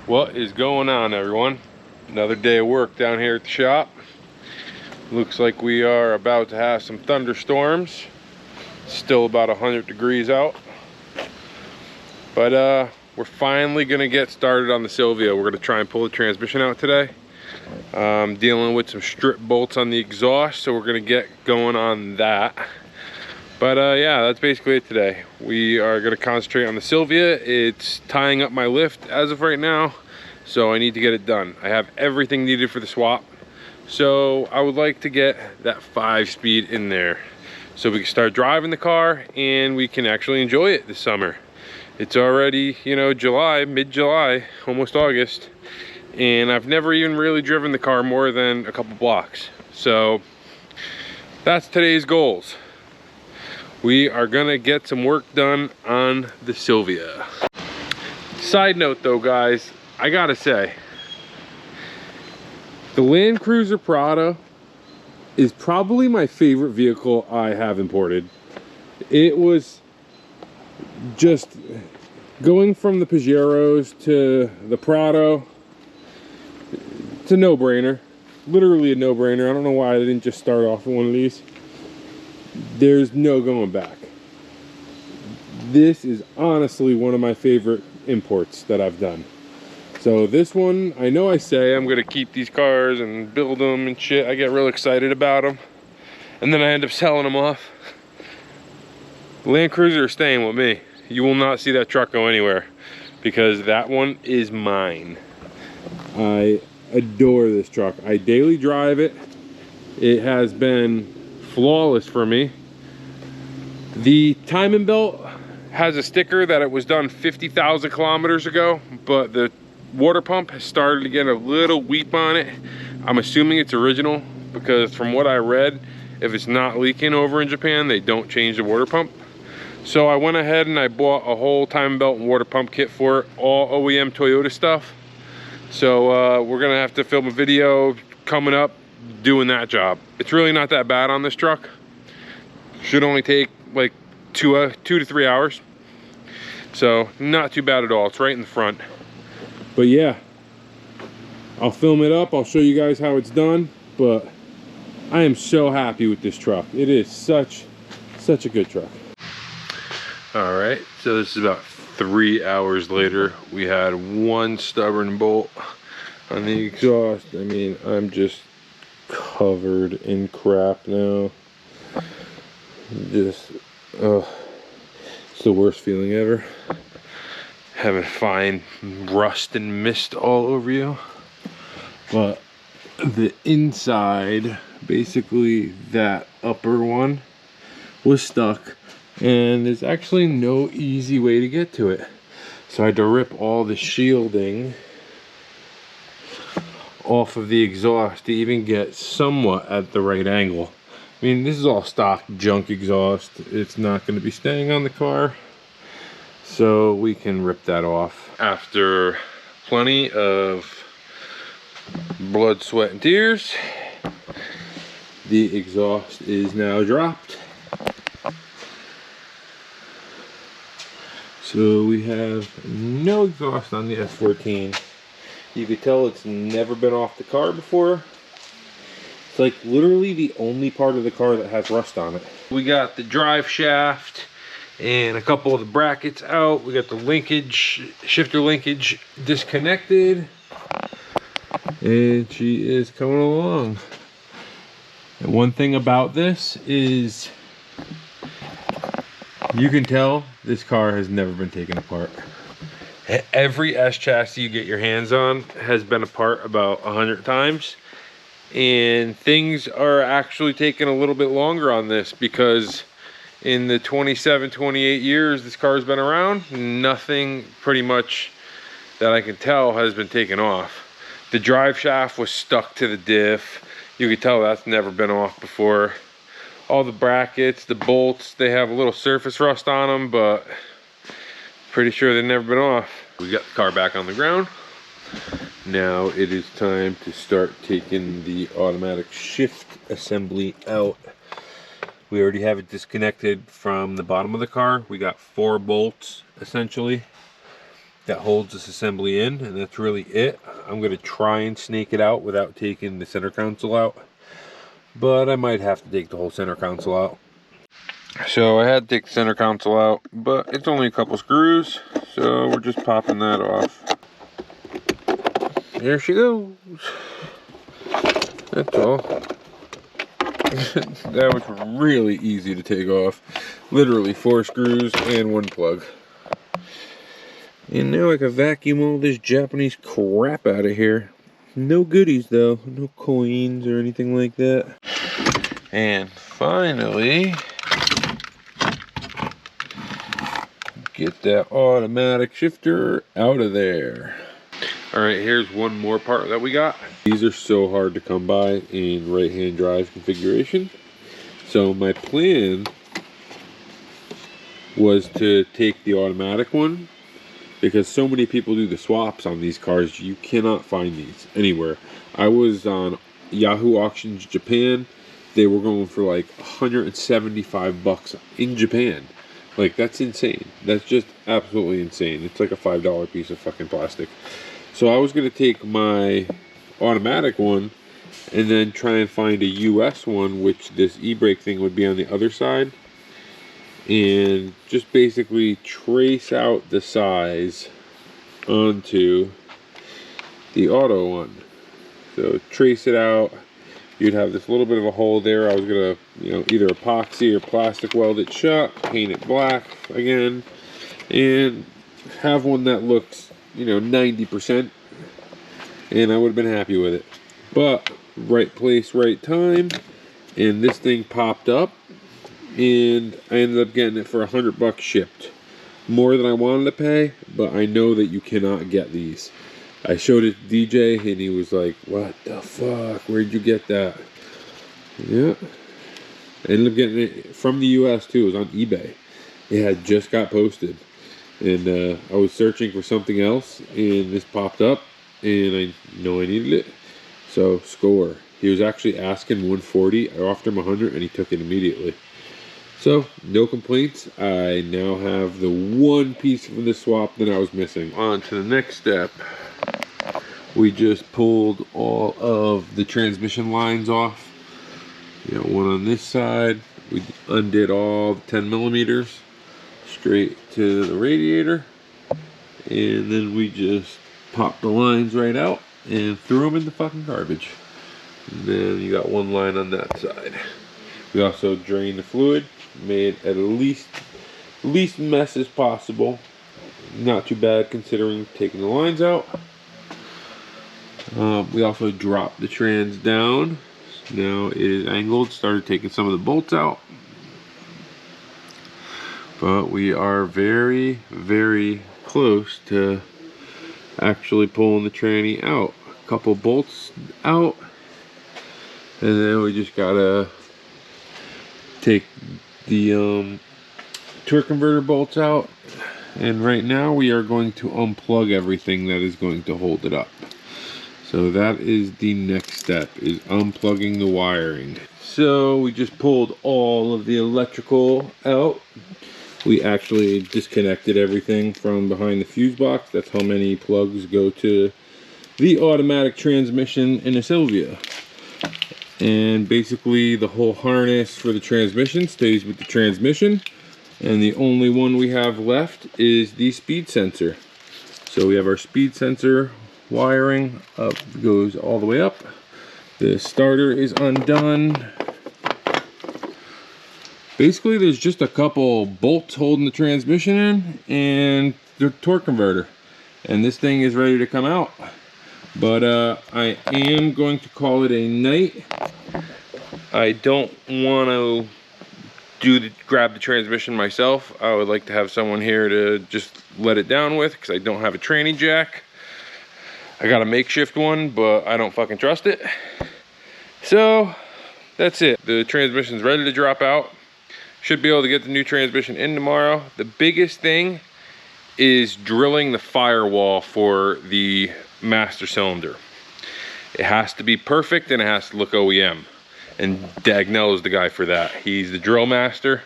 What is going on, everyone? Another day of work down here at the shop. Looks like we are about to have some thunderstorms. Still about 100 degrees out. But we're finally gonna get started on the Silvia. We're gonna try and pull the transmission out today. Dealing with some strip bolts on the exhaust, so we're gonna get going on that. But yeah, that's basically it today. We are gonna concentrate on the Silvia. It's tying up my lift as of right now, so I need to get it done. I have everything needed for the swap. So I would like to get that 5-speed in there so we can start driving the car and we can actually enjoy it this summer. It's already, you know, July, mid-July, almost August, and I've never even really driven the car more than a couple blocks. So that's today's goals. We are gonna get some work done on the Silvia. Side note though, guys, I gotta say, the Land Cruiser Prado is probably my favorite vehicle I have imported. It was just going from the Pajeros to the Prado. It's a no-brainer, literally a no-brainer. I don't know why I didn't just start off with one of these. There's no going back. This is honestly one of my favorite imports that I've done. So this one, I know I say I'm gonna keep these cars and build them and shit. I get real excited about them, and then I end up selling them off. The Land Cruiser is staying with me. You will not see that truck go anywhere because that one is mine. I adore this truck. I daily drive it. It has been flawless for me. The timing belt has a sticker that it was done 50,000 kilometers ago, but the water pump has started to get a little weep on it. I'm assuming it's original because from what I read, if it's not leaking over in Japan, they don't change the water pump. So I went ahead and I bought a whole timing belt and water pump kit for it, all OEM Toyota stuff. So we're gonna have to film a video coming up doing that job. It's really not that bad on this truck. Should only take like 2 to 3 hours. So not too bad at all. It's right in the front. But yeah, I'll film it up. I'll show you guys how it's done. But I am so happy with this truck. It is such a good truck. All right, so this is about 3 hours later. We had one stubborn bolt on the exhaust. I mean, I'm just covered in crap now. Just it's the worst feeling ever, having fine rust and mist all over you. But the inside, basically that upper one, was stuck, and there's actually no easy way to get to it. So I had to rip all the shielding off of the exhaust to even get somewhat at the right angle. I mean, this is all stock junk exhaust. It's not going to be staying on the car, so we can rip that off. After plenty of blood, sweat, and tears, the exhaust is now dropped. So we have no exhaust on the S14. You could tell it's never been off the car before. It's like literally the only part of the car that has rust on it. We got the drive shaft and a couple of the brackets out. We got the linkage, shifter linkage disconnected. And she is coming along. And one thing about this is you can tell this car has never been taken apart. Every S chassis you get your hands on has been apart about 100 times, and things are actually taking a little bit longer on this because in the 27, 28 years this car's been around, nothing pretty much that I can tell has been taken off. The drive shaft was stuck to the diff. You can tell that's never been off before. All the brackets, the bolts, they have a little surface rust on them, but pretty sure they've never been off. We got the car back on the ground. Now it is time to start taking the automatic shift assembly out. We already have it disconnected from the bottom of the car. We got 4 bolts essentially. that holds this assembly in, and that's really it. I'm going to try and snake it out without taking the center console out, but I might have to take the whole center console out. So I had to take the center console out, but it's only a couple screws, so we're just popping that off. There she goes. That's all. That was really easy to take off. Literally 4 screws and 1 plug. And now I can vacuum all this Japanese crap out of here. No goodies though, no coins or anything like that. And finally, get that automatic shifter out of there. Alright, here's one more part that we got. These are so hard to come by in right-hand drive configuration. So my plan was to take the automatic one, because so many people do the swaps on these cars, you cannot find these anywhere. I was on Yahoo Auctions Japan. They were going for like 175 bucks in Japan. Like, that's insane. That's just absolutely insane. It's like a $5 piece of fucking plastic. So I was going to take my automatic one and then try and find a US one, which this e-brake thing would be on the other side, and just basically trace out the size onto the auto one. So trace it out. You'd have this little bit of a hole there. I was gonna, either epoxy or plastic weld it shut, paint it black again, and have one that looks, 90%, and I would have been happy with it. But right place, right time, and this thing popped up, and I ended up getting it for $100 shipped. More than I wanted to pay, but I know that you cannot get these. I showed it to DJ, and he was like, "What the fuck? Where'd you get that?" Yeah. I ended up getting it from the US too. It was on eBay. It had just got posted. And I was searching for something else, and this popped up, and I know I needed it. So, score. He was actually asking $140. I offered him $100, and he took it immediately. So, no complaints. I now have the one piece from the swap that I was missing. On to the next step. We just pulled all of the transmission lines off. One on this side. We undid all the 10 millimeters straight to the radiator. And then we just popped the lines right out and threw them in the fucking garbage. And then you got one line on that side. We also drained the fluid, made at least mess as possible. Not too bad considering taking the lines out. We also dropped the trans down. Now it is angled. Started taking some of the bolts out. But we are very, very close to actually pulling the tranny out. A couple bolts out. And then we just gotta take the torque converter bolts out. And right now we are going to unplug everything that is going to hold it up. So that is the next step, is unplugging the wiring. So we just pulled all of the electrical out. We actually disconnected everything from behind the fuse box. That's how many plugs go to the automatic transmission in a Silvia. And basically the whole harness for the transmission stays with the transmission. And the only one we have left is the speed sensor. So we have our speed sensor wiring up, goes all the way up. The starter is undone. Basically there's just a couple bolts holding the transmission in and the torque converter, and this thing is ready to come out. But I am going to call it a night. I don't want to grab the transmission myself. I would like to have someone here to just let it down with, because I don't have a tranny jack. I got a makeshift one, but I don't fucking trust it. So that's it. The transmission's ready to drop out. Should be able to get the new transmission in tomorrow. The biggest thing is drilling the firewall for the master cylinder. It has to be perfect and it has to look OEM. And Dagnell is the guy for that. He's the drill master.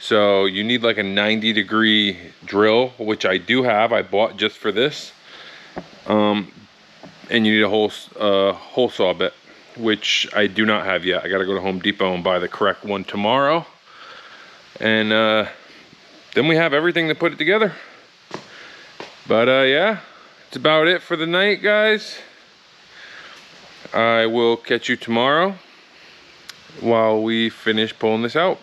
So you need like a 90-degree drill, which I do have. I bought just for this. And you need a hole saw bit, which I do not have yet. I gotta go to Home Depot and buy the correct one tomorrow. And then we have everything to put it together. But yeah, that's about it for the night, guys. I will catch you tomorrow while we finish pulling this out.